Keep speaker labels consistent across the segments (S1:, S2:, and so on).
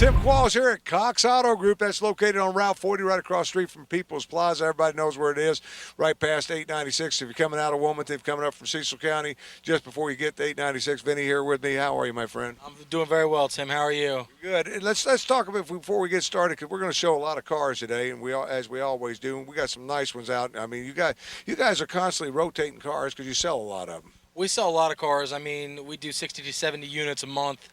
S1: Tim Qualls here at Cox Auto Group. That's located on Route 40 right across the street from People's Plaza. Everybody knows where it is, right past 896. If you're coming out of Wilmington, if you're coming up from Cecil County, just before you get to 896. Vinny here with me. How are you, my friend?
S2: I'm doing very well, Tim. How are you?
S1: Good. And let's talk about before we get started, because we're going to show a lot of cars today, and as we always do. And we got some nice ones out. I mean, you guys are constantly rotating cars because you sell a lot of them.
S2: We sell a lot of cars. I mean, we do 60 to 70 units a month.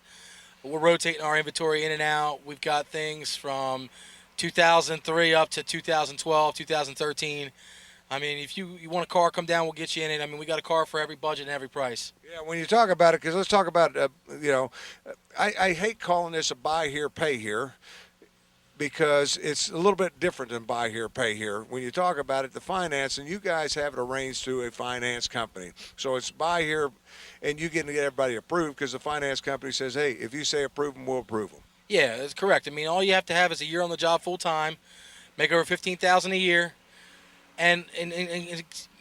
S2: We're rotating our inventory in and out. We've got things from 2003 up to 2012, 2013. I mean, if you want a car, come down, we'll get you in it. I mean, we got a car for every budget and every price.
S1: Yeah, when you talk about it, because let's talk about, I hate calling this a buy here, pay here, because it's a little bit different than buy here, pay here. When you talk about it, the finance, and you guys have it arranged through a finance company. So it's buy here, and you get to get everybody approved because the finance company says, hey, if you say approve them, we'll approve them.
S2: Yeah, that's correct. I mean, all you have to have is a year on the job full time, make over $15,000 a year, and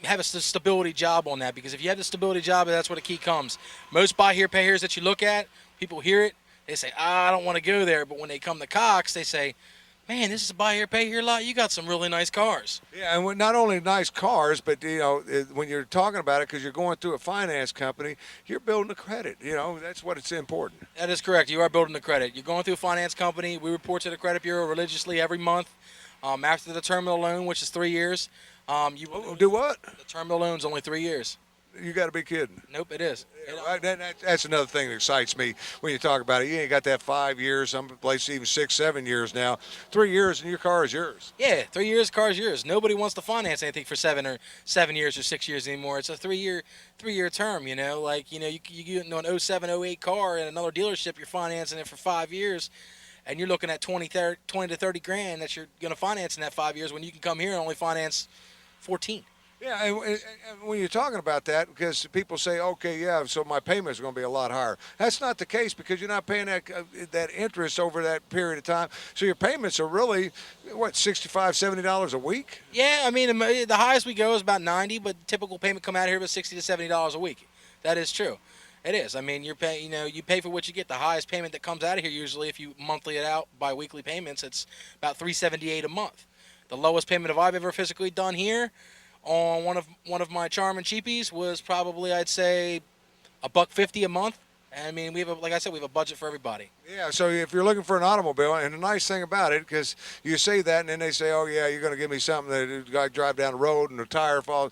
S2: have a stability job on that. Because if you have the stability job, that's where the key comes. Most buy here, pay here's that you look at, people hear it, they say, I don't want to go there. But when they come to Cox, they say, man, this is a buy here, pay here lot. You got some really nice cars.
S1: Yeah, and not only nice cars, but, when you're talking about it, because you're going through a finance company, you're building a credit. That's what it's important.
S2: That is correct. You are building the credit. You're going through a finance company. We report to the credit bureau religiously every month. After the terminal loan, which is 3 years.
S1: Do what?
S2: The terminal loan's only 3 years.
S1: You got to be kidding.
S2: Nope, it is.
S1: That's another thing that excites me when you talk about it. You ain't got that 5 years, some places even 6, 7 years now. 3 years and your car is yours.
S2: Yeah, 3 years, car is yours. Nobody wants to finance anything for 7 years or 6 years anymore. It's a 3-year term. Like you get an 07, 08 car in another dealership, you're financing it for 5 years. And you're looking at 20 to 30 grand that you're going to finance in that 5 years when you can come here and only finance 14.
S1: Yeah, and when you're talking about that, because people say, okay, yeah, so my payments are going to be a lot higher. That's not the case because you're not paying that interest over that period of time. So your payments are really, $65, $70 a week?
S2: Yeah, I mean, the highest we go is about 90, but typical payment come out here about $60 to $70 a week. That is true. It is. I mean, you pay for what you get. The highest payment that comes out of here usually, if you monthly it out by weekly payments, it's about $378 a month. The lowest payment I've ever physically done here on one of my Charmin cheapies was probably, I'd say, $150 a month. I mean, like I said, we have a budget for everybody.
S1: Yeah, so if you're looking for an automobile, and the nice thing about it, because you say that, and then they say, oh, yeah, you're going to give me something that I drive down the road and the tire falls.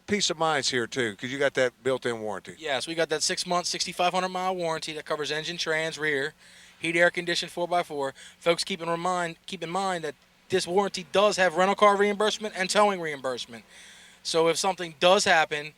S1: Peace of mind's here, too, because you got that built-in warranty.
S2: Yes, we got that 6-month, 6,500-mile warranty that covers engine, trans, rear, heat, air conditioned 4x4. Folks, keep in mind that this warranty does have rental car reimbursement and towing reimbursement. So if something does happen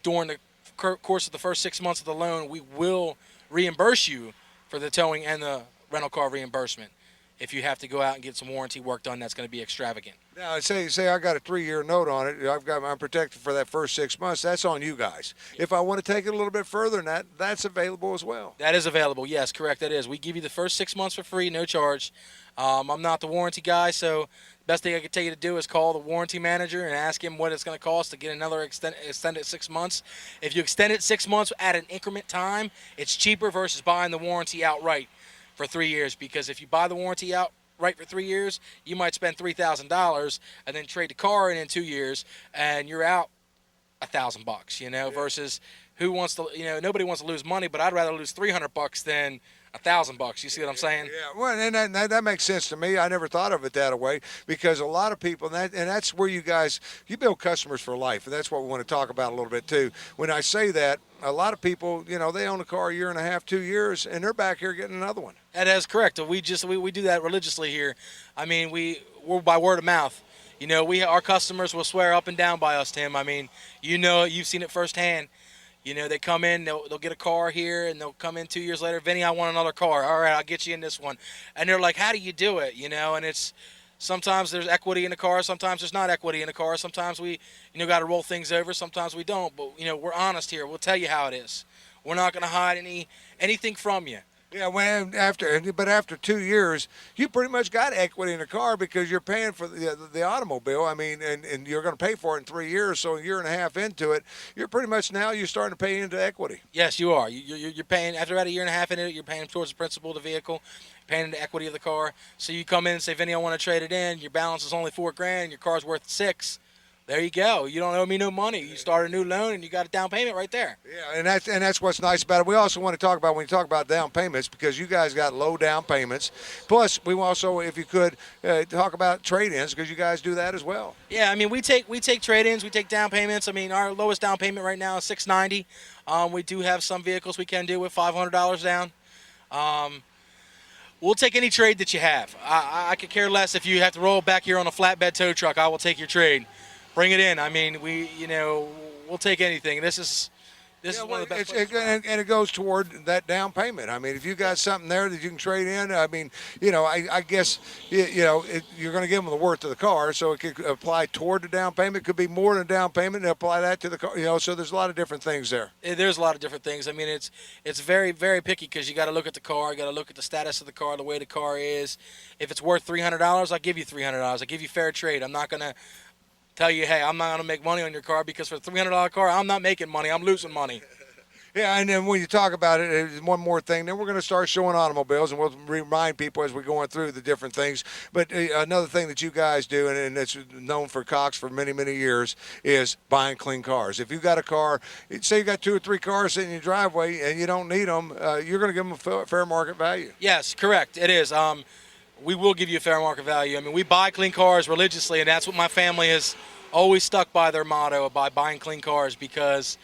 S2: during the course of the first 6 months of the loan, we will reimburse you for the towing and the rental car reimbursement. If you have to go out and get some warranty work done, that's going to be extravagant.
S1: Now, say I got a 3-year note on it. I'm protected for that first 6 months. That's on you guys. If I want to take it a little bit further than that, that's available as well.
S2: That is available. Yes, correct. That is. We give you the first 6 months for free, no charge. I'm not the warranty guy, so the best thing I could tell you to do is call the warranty manager and ask him what it's going to cost to get another extended 6 months. If you extend it 6 months at an increment time, it's cheaper versus buying the warranty outright for 3 years, because if you buy the warranty outright for 3 years, you might spend $3,000 and then trade the car in 2 years, and you're out $1,000, versus who wants to, nobody wants to lose money, but I'd rather lose $300 than $1,000. You see what I'm saying?
S1: Yeah, well, and that makes sense to me. I never thought of it that way, because a lot of people, and that's where you build customers for life, and that's what we want to talk about a little bit too. When I say that, a lot of people, they own a car a year and a half, 2 years, and they're back here getting another one.
S2: That is correct. We do that religiously here. I mean, we're by word of mouth. Our customers will swear up and down by us, Tim. I mean, you've seen it firsthand. They come in, they'll get a car here, and they'll come in 2 years later, Vinny, I want another car. All right, I'll get you in this one. And they're like, how do you do it? And it's sometimes there's equity in the car, sometimes there's not equity in the car. Sometimes we, got to roll things over, sometimes we don't. But, we're honest here. We'll tell you how it is. We're not going to hide anything from you.
S1: Yeah, but after 2 years, you pretty much got equity in the car because you're paying for the automobile. I mean, and you're going to pay for it in 3 years. So a year and a half into it, you're pretty much now you're starting to pay into equity.
S2: Yes, you are. You're paying after about a year and a half into it. You're paying towards the principal of the vehicle, paying into equity of the car. So you come in and say, Vinny, I want to trade it in. Your balance is only $4,000. Your car's worth $6,000. There you go. You don't owe me no money. You start a new loan and you got a down payment right there.
S1: Yeah, and that's what's nice about it. We also want to talk about when you talk about down payments because you guys got low down payments. Plus, we also, if you could, talk about trade-ins because you guys do that as well.
S2: Yeah, I mean we take trade-ins, we take down payments. I mean our lowest down payment right now is $690. We do have some vehicles we can do with $500 down. We'll take any trade that you have. I could care less if you have to roll back here on a flatbed tow truck. I will take your trade. Bring it in. I mean, we'll take anything. This is one of the best.
S1: And it goes toward that down payment. I mean, if you got something there that you can trade in, I mean, I guess, you're going to give them the worth of the car, so it could apply toward the down payment. It could be more than a down payment and apply that to the car, so there's a lot of different things there.
S2: There's a lot of different things. I mean, it's very, very picky because you got to look at the car, you got to look at the status of the car, the way the car is. If it's worth $300, I'll give you $300. I'll give you fair trade. I'm not going to tell you, hey, I'm not going to make money on your car because for a $300 car, I'm not making money. I'm losing money.
S1: Yeah, and then when you talk about it, one more thing. Then we're going to start showing automobiles, and we'll remind people as we're going through the different things. But another thing that you guys do, and it's known for Cox for many, many years, is buying clean cars. If you've got a car, say you got 2 or 3 cars sitting in your driveway and you don't need them, you're going to give them a fair market value.
S2: Yes, correct. It is. We will give you a fair market value. I mean, we buy clean cars religiously, and that's what my family has always stuck by their motto by buying clean cars because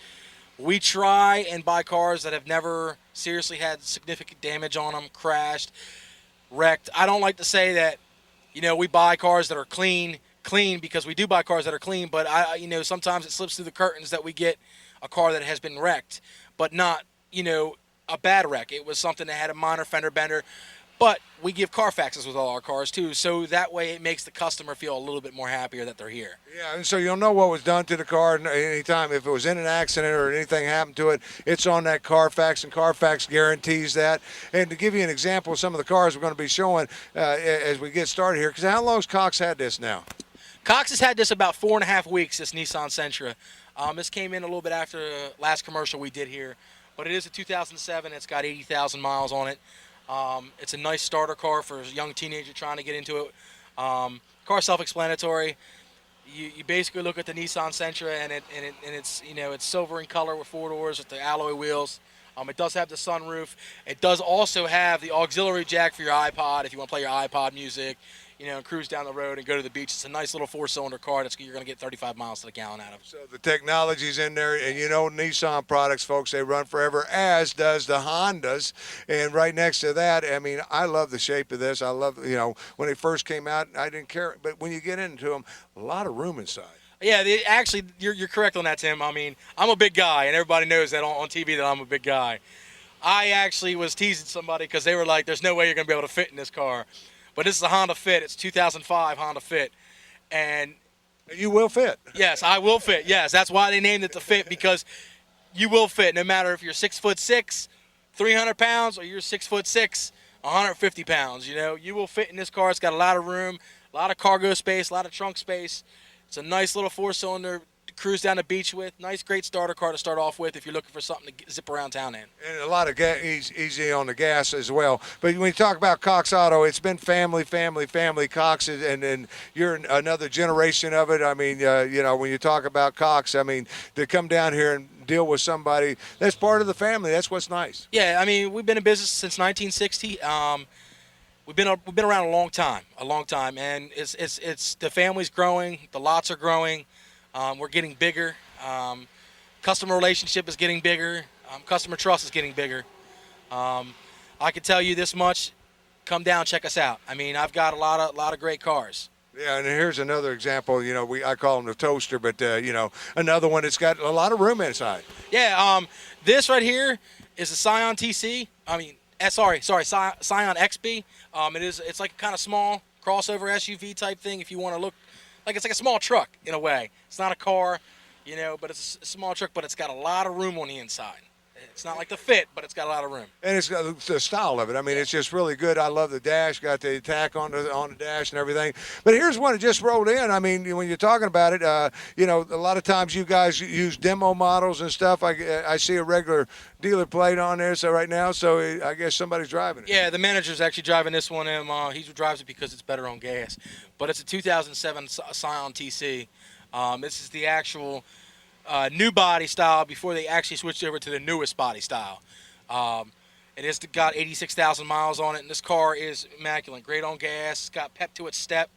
S2: we try and buy cars that have never seriously had significant damage on them, crashed, wrecked. I don't like to say that, we buy cars that are clean because we do buy cars that are clean, but sometimes it slips through the curtains that we get a car that has been wrecked, but not, a bad wreck. It was something that had a minor fender bender. But we give Carfaxes with all our cars, too, so that way it makes the customer feel a little bit more happier that they're here.
S1: Yeah, and so you'll know what was done to the car anytime. If it was in an accident or anything happened to it, it's on that Carfax, and Carfax guarantees that. And to give you an example of some of the cars we're going to be showing as we get started here, because how long has Cox had this now?
S2: Cox has had this about 4.5 weeks, this Nissan Sentra. This came in a little bit after the last commercial we did here, but it is a 2007. It's got 80,000 miles on it. It's a nice starter car for a young teenager trying to get into it. Car self-explanatory. You basically look at the Nissan Sentra and it's it's silver in color with 4 doors with the alloy wheels. It does have the sunroof. It does also have the auxiliary jack for your iPod if you want to play your iPod music, and cruise down the road and go to the beach. It's a nice little 4-cylinder car you're going to get 35 miles to the gallon out of.
S1: So the technology's in there, and Nissan products, folks, they run forever, as does the Hondas. And right next to that, I mean, I love the shape of this. I love, when they first came out, I didn't care. But when you get into them, a lot of room inside.
S2: Yeah, actually, you're correct on that, Tim. I mean, I'm a big guy, and everybody knows that on TV that I'm a big guy. I actually was teasing somebody because they were like, there's no way you're going to be able to fit in this car. But this is a Honda Fit. It's 2005 Honda Fit. And
S1: you will fit.
S2: Yes, I will fit. Yes, that's why they named it the Fit, because you will fit no matter if you're 6'6", 300 pounds, or you're 6'6", 150 pounds. You will fit in this car. It's got a lot of room, a lot of cargo space, a lot of trunk space. It's a nice little 4-cylinder to cruise down the beach with. Nice, great starter car to start off with if you're looking for something to zip around town in.
S1: And a lot of easy on the gas as well. But when you talk about Cox Auto, it's been family. Cox, and you're another generation of it. I mean, when you talk about Cox, I mean, to come down here and deal with somebody that's part of the family, that's what's nice.
S2: Yeah, I mean, we've been in business since 1960. We've been around a long time, and it's the family's growing, the lots are growing, we're getting bigger, customer relationship is getting bigger, customer trust is getting bigger. I can tell you this much: come down, check us out. I mean, I've got a lot of great cars.
S1: Yeah, and here's another example. I call them the toaster, but another one that's got a lot of room inside.
S2: Yeah, this right here is a Scion TC. Scion XB. It's like a kind of small crossover SUV type thing. If you want to look like it's like a small truck in a way. It's not a car, but it's a small truck, but it's got a lot of room on the inside. It's not like the Fit, but it's got a lot of room.
S1: And it's got the style of it. I mean, it's just really good. I love the dash. Got the attack on the dash and everything. But here's one that just rolled in. I mean, when you're talking about it, a lot of times you guys use demo models and stuff. I see a regular dealer plate on there. So right now, I guess somebody's driving it.
S2: Yeah, the manager's actually driving this one. He drives it because it's better on gas. But it's a 2007 Scion TC. This is the actual new body style before they actually switched over to the newest body style. It has got 86,000 miles on it, and this car is immaculate. Great on gas. It's got pep to its step.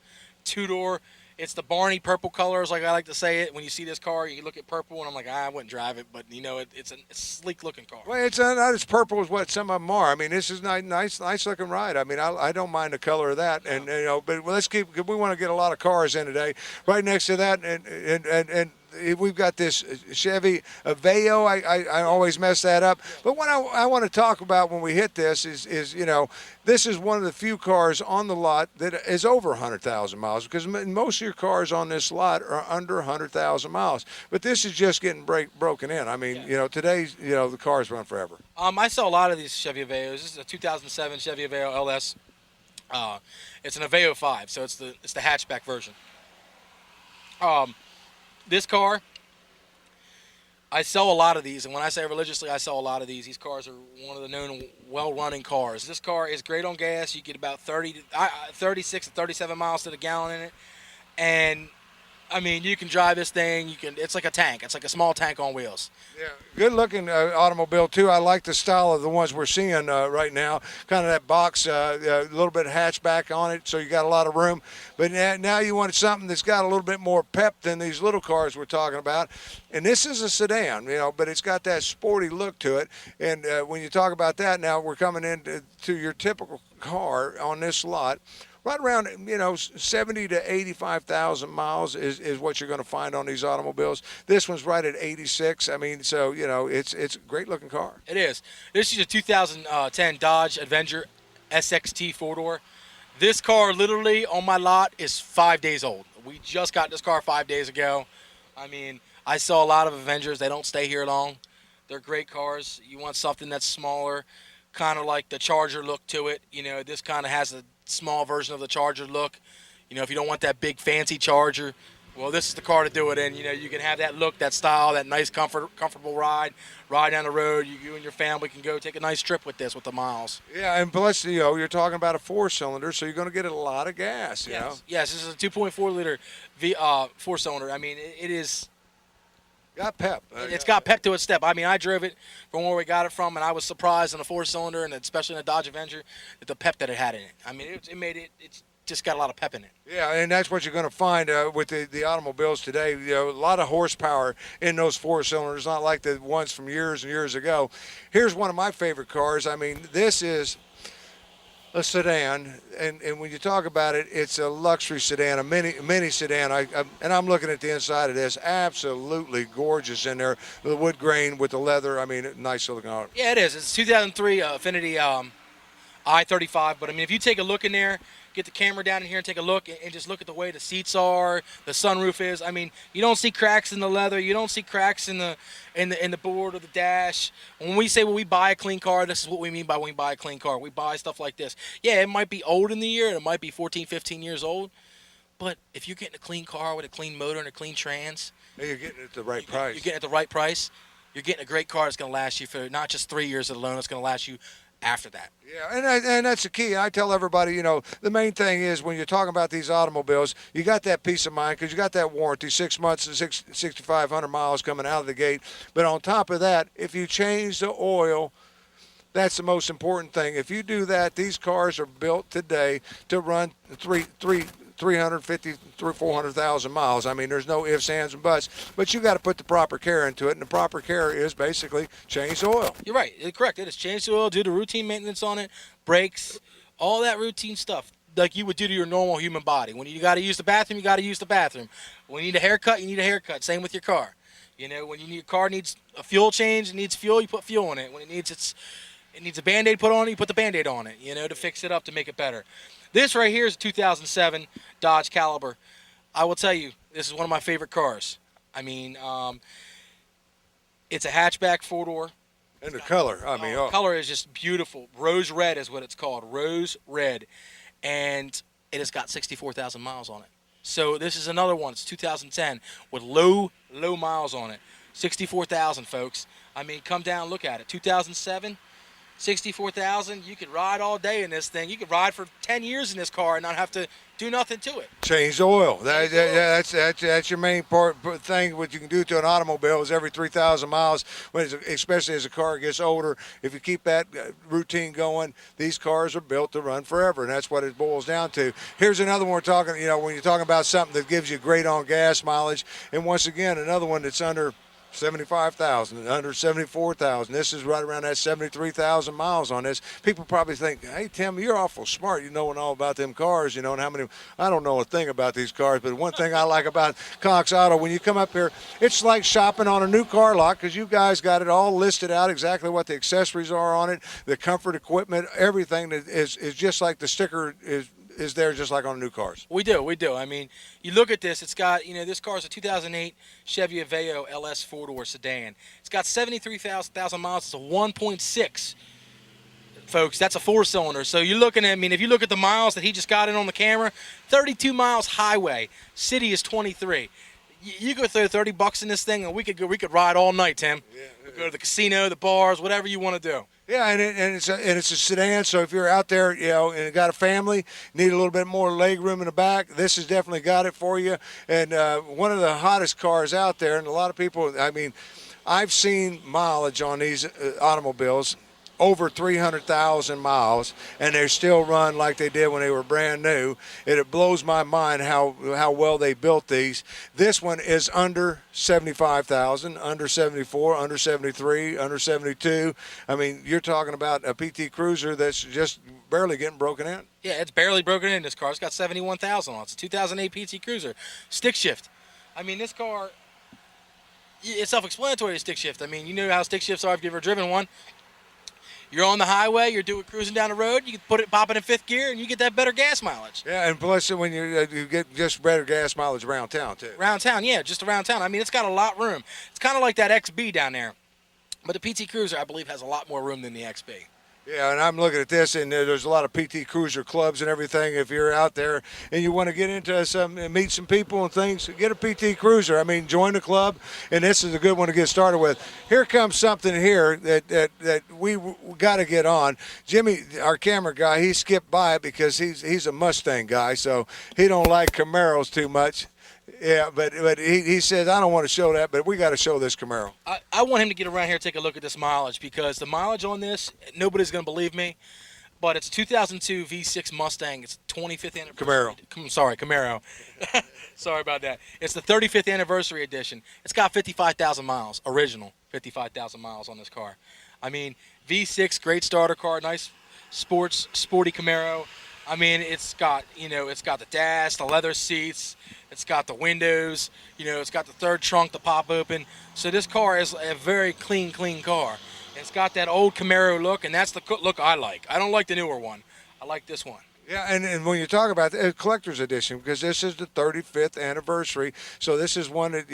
S2: Two-door. It's the Barney purple colors, like I like to say it. When you see this car, you look at purple, and I'm like, I wouldn't drive it, but it's a sleek-looking car.
S1: Well, it's not as purple as what some of them are. I mean, this is nice looking ride. I mean, I don't mind the color of that, and but let's keep. We want to get a lot of cars in today. Right next to that, and we've got this Chevy Aveo. I always mess that up. But what I want to talk about when we hit this is this is one of the few cars on the lot that is over 100,000 miles, because most of your cars on this lot are under 100,000 miles. But this is just getting broken in. I mean, today, the cars run forever.
S2: I saw a lot of these Chevy Aveos. This is a 2007 Chevy Aveo LS. It's an Aveo 5, so it's the hatchback version. This car, I sell a lot of these, and when I say religiously, I sell a lot of these. These cars are one of the known well-running cars. This car is great on gas. You get about 36 to 37 miles to the gallon in it, and I mean, you can drive this thing. It's like a tank. It's like a small tank on wheels.
S1: Yeah, good looking automobile too. I like the style of the ones we're seeing right now. Kind of that box, a little bit of hatchback on it, so you got a lot of room. But now you want something that's got a little bit more pep than these little cars we're talking about. And this is a sedan, but it's got that sporty look to it. And when you talk about that, now we're coming into your typical car on this lot. Right around, 70 to 85,000 miles is what you're going to find on these automobiles. This one's right at 86. I mean, so, it's a great looking car.
S2: It is. This is a 2010 Dodge Avenger SXT four-door. This car literally on my lot is 5 days old. We just got this car 5 days ago. I mean, I saw a lot of Avengers. They don't stay here long. They're great cars. You want something that's smaller, kind of like the Charger look to it. This kind of has a small version of the Charger look. If you don't want that big fancy Charger, well, this is the car to do it in. You can have that look, that style, that nice comfortable ride down the road. You and your family can go take a nice trip with this with the miles.
S1: Yeah, and plus, you're talking about a 4-cylinder, so you're going to get a lot of gas.
S2: Yes, this is a 2.4 liter 4-cylinder. I mean, it is.
S1: Got pep.
S2: It's got pep to its step. I mean, I drove it from where we got it from, and I was surprised in a 4-cylinder, and especially in a Dodge Avenger, at the pep that it had in it. I mean, it's just got a lot of pep in it.
S1: Yeah, and that's what you're going to find with the automobiles today. A lot of horsepower in those 4-cylinders, not like the ones from years and years ago. Here's one of my favorite cars. I mean, this is a sedan, and when you talk about it, it's a luxury sedan, a mini sedan. And I'm looking at the inside of this, absolutely gorgeous in there. The wood grain with the leather. I mean, nice looking car.
S2: Yeah, it is. It's 2003 Affinity I-35. But I mean, if you take a look in there, get the camera down in here and take a look, and just look at the way the seats are, the sunroof is. I mean, you don't see cracks in the leather. You don't see cracks in the board or the dash. When we say we buy a clean car, this is what we mean by when we buy a clean car. We buy stuff like this. Yeah, it might be old in the year. It might be 14, 15 years old. But if you're getting a clean car with a clean motor and a clean trans,
S1: you're getting it at the right price.
S2: You're getting it at the right price. You're getting a great car that's going to last you for not just 3 years alone. It's going to last you after that.
S1: Yeah, and that's the key. I tell everybody, the main thing is when you're talking about these automobiles, you got that peace of mind because you got that warranty, 6 months and 6,500 miles coming out of the gate. But on top of that, if you change the oil, that's the most important thing. If you do that, these cars are built today to run 350, 400,000 miles. I mean, there's no ifs, ands, and buts. But you got to put the proper care into it, and the proper care is basically change the oil.
S2: You're right. You're correct. It is change the oil, do the routine maintenance on it, brakes, all that routine stuff like you would do to your normal human body. When you got to use the bathroom, you got to use the bathroom. When you need a haircut, you need a haircut. Same with your car. When your car needs a fuel change, it needs fuel, you put fuel in it. When it needs a Band-Aid put on it, you put the Band-Aid on it, to fix it up, to make it better. This right here is a 2007 Dodge Caliber. I will tell you, this is one of my favorite cars. I mean, it's a hatchback 4-door.
S1: And the color, I mean, oh.
S2: Color is just beautiful. Rose red is what it's called. Rose red. And it has got 64,000 miles on it. So this is another one. It's 2010 with low miles on it. 64,000, folks. I mean, come down and look at it. 2007, 64,000. You could ride all day in this thing. You could ride for 10 years in this car and not have to do nothing to it.
S1: Change the oil. That's your main thing. What you can do to an automobile is every 3,000 miles, especially as the car gets older, if you keep that routine going, these cars are built to run forever, and that's what it boils down to. Here's another one we're talking, when you're talking about something that gives you great on gas mileage, and once again, another one that's under 75,000 and under 74,000. This is right around that 73,000 miles on this. People probably think, hey, Tim, you're awful smart. You knowing all about them cars, and how many. I don't know a thing about these cars, but one thing I like about Cox Auto, when you come up here, it's like shopping on a new car lot because you guys got it all listed out exactly what the accessories are on it, the comfort equipment, everything that is just like the sticker is there just like on new cars.
S2: We do. I mean, you look at this, it's got, this car is a 2008 Chevy Aveo LS 4-door sedan. It's got 73,000 miles. It's a 1.6, folks. That's a 4-cylinder. So you're looking at, if you look at the miles that he just got in on the camera, 32 miles highway. City is 23. You go throw $30 in this thing, and we could ride all night, Tim. Yeah. We go to the casino, the bars, whatever you want to do.
S1: Yeah, and it's a sedan. So if you're out there, and got a family, need a little bit more leg room in the back, this has definitely got it for you. And one of the hottest cars out there, and a lot of people. I've seen mileage on these automobiles over 300,000 miles, and they still run like they did when they were brand new. It blows my mind how well they built these. This one is under 75,000, under 74, under 73, under 72. You're talking about a PT Cruiser that's just barely getting broken in.
S2: Yeah, it's barely broken in, this car. It's got 71,000 on it. It's a 2008 PT Cruiser. Stick shift. This car, it's self-explanatory, stick shift. You know how stick shifts are if you've ever driven one. You're on the highway, you're cruising down the road, you can pop it in 5th gear, and you get that better gas mileage.
S1: Yeah, and plus when you get just better gas mileage around town, too.
S2: Around town, yeah, just around town. It's got a lot of room. It's kind of like that XB down there. But the PT Cruiser, I believe, has a lot more room than the XB.
S1: Yeah, and I'm looking at this, and there's a lot of PT Cruiser clubs and everything. If you're out there and you want to get into some and meet some people and things, get a PT Cruiser. Join the club, and this is a good one to get started with. Here comes something here that we got to get on. Jimmy, our camera guy, he skipped by it because he's a Mustang guy, so he don't like Camaros too much. Yeah, but he says, I don't want to show that, but we got to show this Camaro.
S2: I want him to get around here and take a look at this mileage, because the mileage on this, nobody's going to believe me, but it's a 2002 V6 Mustang. It's 25th anniversary. Camaro. Sorry about that. It's the 35th anniversary edition. It's got 55,000 miles, original 55,000 miles on this car. V6, great starter car, nice sporty Camaro. It's got the dash, the leather seats, it's got the windows, it's got the third trunk to pop open. So this car is a very clean car. It's got that old Camaro look, and that's the look I like. I don't like the newer one. I like this one.
S1: Yeah, and when you talk about the collector's edition, because this is the 35th anniversary, so this is one that,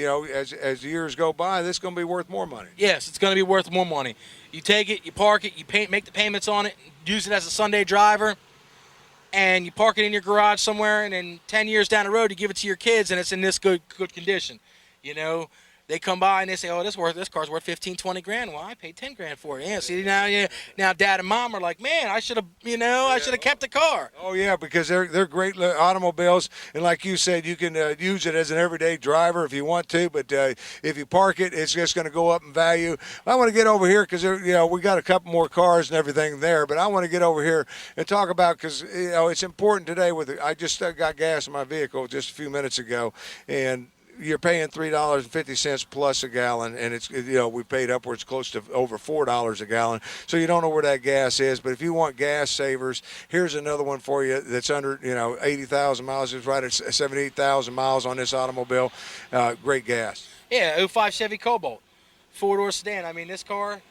S1: as years go by, this is going to be worth more money.
S2: Yes, it's going to be worth more money. You take it, you park it, you make the payments on it, use it as a Sunday driver, and you park it in your garage somewhere, and then 10 years down the road, you give it to your kids, and it's in this good condition. They come by and they say, "Oh, this car's worth 15, 20 grand." Well, I paid 10 grand for it. Yeah, see now, Dad and Mom are like, "Man, I should have, I should have kept the car."
S1: Oh yeah, because they're great automobiles, and like you said, you can use it as an everyday driver if you want to. But if you park it, it's just going to go up in value. I want to get over here because we got a couple more cars and everything there, but I want to get over here and talk about, because it's important today. I just got gas in my vehicle just a few minutes ago, and you're paying $3.50 plus a gallon, and it's we paid upwards close to over $4 a gallon. So you don't know where that gas is. But if you want gas savers, here's another one for you that's under 80,000 miles. It's right at 78,000 miles on this automobile. Great gas.
S2: Yeah, 05 Chevy Cobalt, 4-door sedan. This car,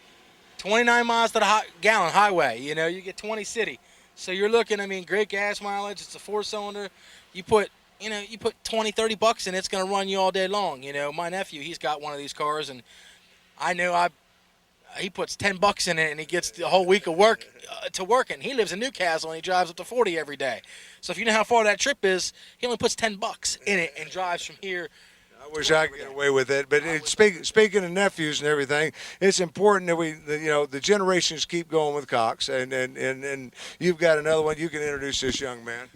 S2: 29 miles to the gallon highway. You get 20 city. So you're looking. Great gas mileage. It's a 4-cylinder. You put 20, $30 in, it's going to run you all day long. My nephew, he's got one of these cars, and I know he puts $10 in it and he gets the whole week of work to working. He lives in Newcastle and he drives up to 40 every day. So if you know how far that trip is, he only puts $10 in it and drives from here.
S1: I wish I could get away with it, but speaking of nephews and everything, it's important that the generations keep going with Cox, and you've got another one. You can introduce this young man.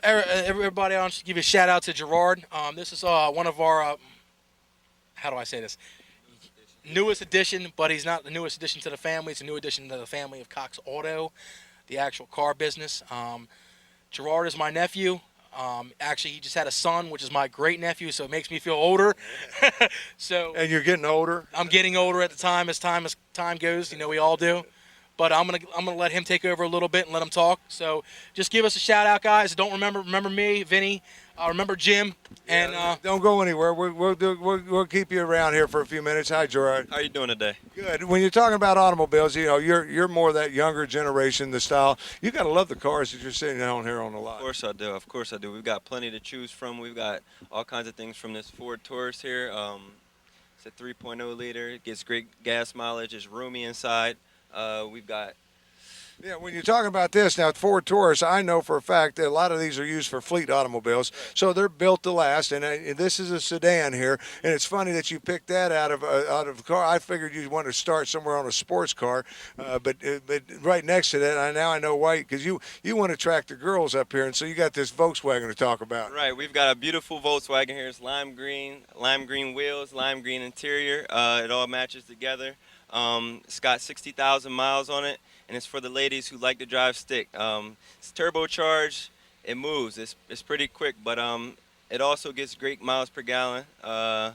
S2: Everybody, I want to give a shout out to Gerard. This is one of our, how do I say this? Newest addition, but he's not the newest addition to the family. It's a new addition to the family of Cox Auto, the actual car business. Gerard is my nephew. Actually, he just had a son, which is my great nephew, so it makes me feel older.
S1: And you're getting older.
S2: I'm getting older at the time as time goes. We all do. But I'm gonna let him take over a little bit and let him talk. So just give us a shout out, guys. Don't remember me, Vinny. Remember Jim. And
S1: don't go anywhere. We'll keep you around here for a few minutes. Hi, Gerard.
S3: How you doing today?
S1: Good. When you're talking about automobiles, you're more that younger generation, the style. You got to love the cars that you're sitting down here on the lot.
S3: Of course I do. Of course I do. We've got plenty to choose from. We've got all kinds of things from this Ford Taurus here. It's a 3.0 liter. It gets great gas mileage. It's roomy inside. We've got.
S1: Yeah, when you're talking about this now, Ford Taurus, I know for a fact that a lot of these are used for fleet automobiles, so they're built to last. And this is a sedan here, and it's funny that you picked that out of the car. I figured you'd want to start somewhere on a sports car, but right next to that, now I know why, because you want to attract the girls up here, and so you got this Volkswagen to talk about.
S3: Right, we've got a beautiful Volkswagen here. It's lime green wheels, lime green interior. It all matches together. It's got 60,000 miles on it, and it's for the ladies who like to drive stick. It's turbocharged. It moves. It's pretty quick, but it also gets great miles per gallon.
S1: Yeah,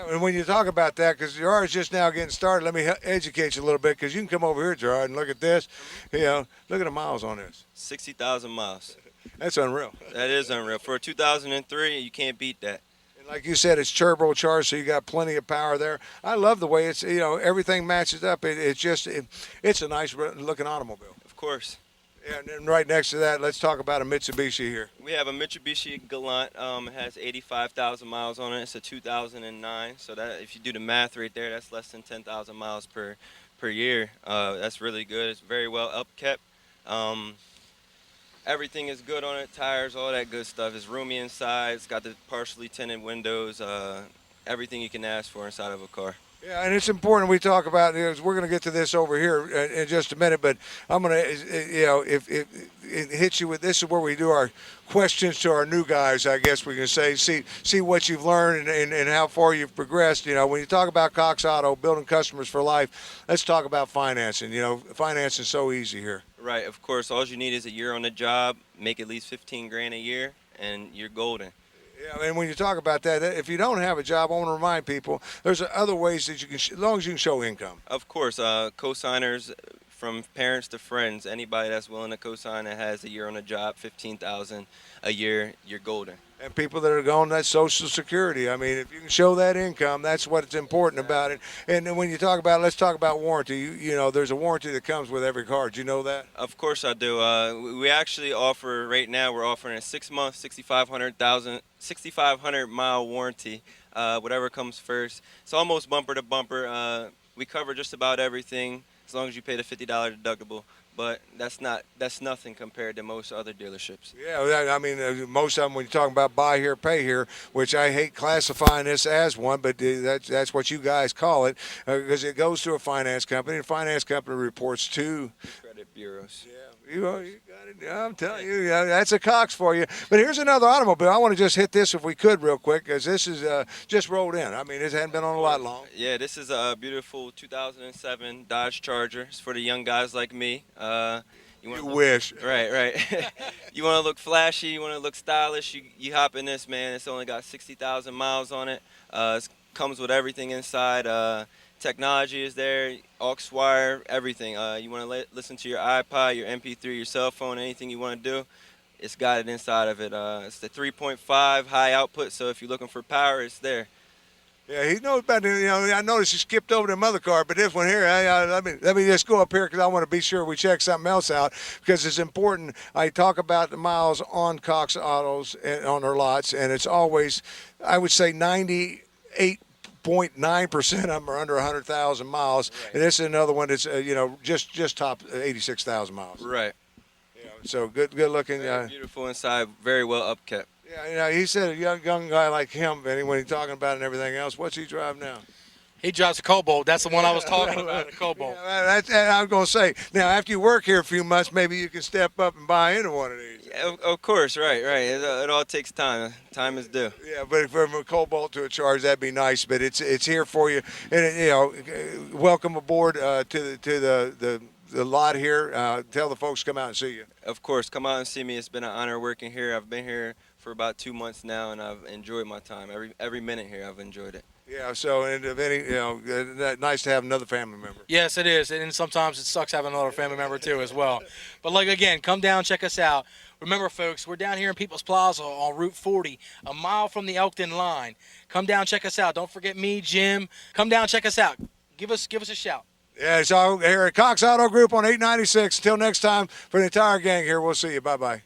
S1: and when you talk about that, because Gerard's just now getting started, let me educate you a little bit, because you can come over here, Gerard, and look at this. Look at the miles on this.
S3: 60,000 miles.
S1: That's unreal.
S3: That is unreal. For a 2003, you can't beat that.
S1: Like you said, it's turbocharged, so you got plenty of power there. I love the way it's, everything matches up. It's a nice looking automobile.
S3: Of course.
S1: Yeah, and then right next to that, let's talk about a Mitsubishi here.
S3: We have a Mitsubishi Galant. It has 85,000 miles on it. It's a 2009. So that, if you do the math right there, that's less than 10,000 miles per year. That's really good. It's very well upkept. Everything is good on it, tires, all that good stuff. It's roomy inside. It's got the partially tinted windows. Everything you can ask for inside of a car.
S1: Yeah, and it's important we talk about. We're going to get to this over here in just a minute, but I'm going to, if it hits you with this is where we do our questions to our new guys. I guess we can say, see what you've learned and how far you've progressed. When you talk about Cox Auto, building customers for life, let's talk about financing. Financing is so easy here.
S3: Right, of course. All you need is a year on the job, make at least 15 grand a year, and you're golden.
S1: Yeah, and when you talk about that, if you don't have a job, I want to remind people there's other ways that you can, as long as you can show income.
S3: Of course, co-signers from parents to friends, anybody that's willing to co-sign that has a year on the job, 15,000 a year, you're golden.
S1: And people that are going, that's Social Security. I mean, if you can show that income, that's what's important about it. And then when you talk about, let's talk about warranty. There's a warranty that comes with every car. Do you know that?
S3: Of course I do. We actually offer, right now, we're offering a 6-month, 6,500 mile warranty, whatever comes first. It's almost bumper to bumper. We cover just about everything as long as you pay the $50 deductible. But that's nothing compared to most other dealerships.
S1: Yeah, I mean, most of them, when you're talking about buy here, pay here, which I hate classifying this as one, but that's what you guys call it, because it goes to a finance company, and the finance company reports to
S3: Credit bureaus.
S1: Yeah, you got it. I'm telling you, that's a Cox for you. But here's another automobile. I want to just hit this if we could real quick, because this is just rolled in. I mean, it hasn't been on a lot long.
S3: Yeah, this is a beautiful 2007 Dodge Charger. It's for the young guys like me.
S1: You wish.
S3: Right. You want to look flashy, you want to look stylish, you hop in this, man. It's only got 60,000 miles on it. It comes with everything inside. Technology is there, aux wire, everything. You want to listen to your iPod, your MP3, your cell phone, anything you want to do, it's got it inside of it. It's the 3.5 high output, so if you're looking for power, it's there.
S1: Yeah, he knows about it. I noticed he skipped over the other car, but this one here, let me just go up here because I want to be sure we check something else out because it's important. I talk about the miles on Cox Autos and on their lots, and it's always, I would say 98 0.9% of them are under 100,000 miles,
S3: Right.
S1: and this is another one that's just top 86,000 miles.
S3: Right.
S1: So good looking.
S3: Very beautiful inside, very well upkept.
S1: Yeah, he said a young guy like him, Benny, when he's talking about it and everything else. What's he drive now?
S2: He drives a Cobalt. That's the one I was talking about, the Cobalt.
S1: Yeah, I was going to say. Now, after you work here a few months, maybe you can step up and buy into one of these.
S3: Yeah, of course, right. It all takes time. Time is due.
S1: Yeah, but from a Cobalt to a Charge, that'd be nice. But it's here for you, and welcome aboard to the lot here. Tell the folks to come out and see you.
S3: Of course, come out and see me. It's been an honor working here. I've been here for about 2 months now, and I've enjoyed my time. Every minute here, I've enjoyed it.
S1: Yeah. So, and if any, nice to have another family member.
S2: Yes, it is. And sometimes it sucks having another family member, too, as well. But, again, come down, check us out. Remember, folks, we're down here in People's Plaza on Route 40, a mile from the Elkton line. Come down, check us out. Don't forget me, Jim. Come down, check us out. Give us a shout.
S1: Yeah, it's all here at Cox Auto Group on 896. Until next time, for the entire gang here, we'll see you. Bye-bye.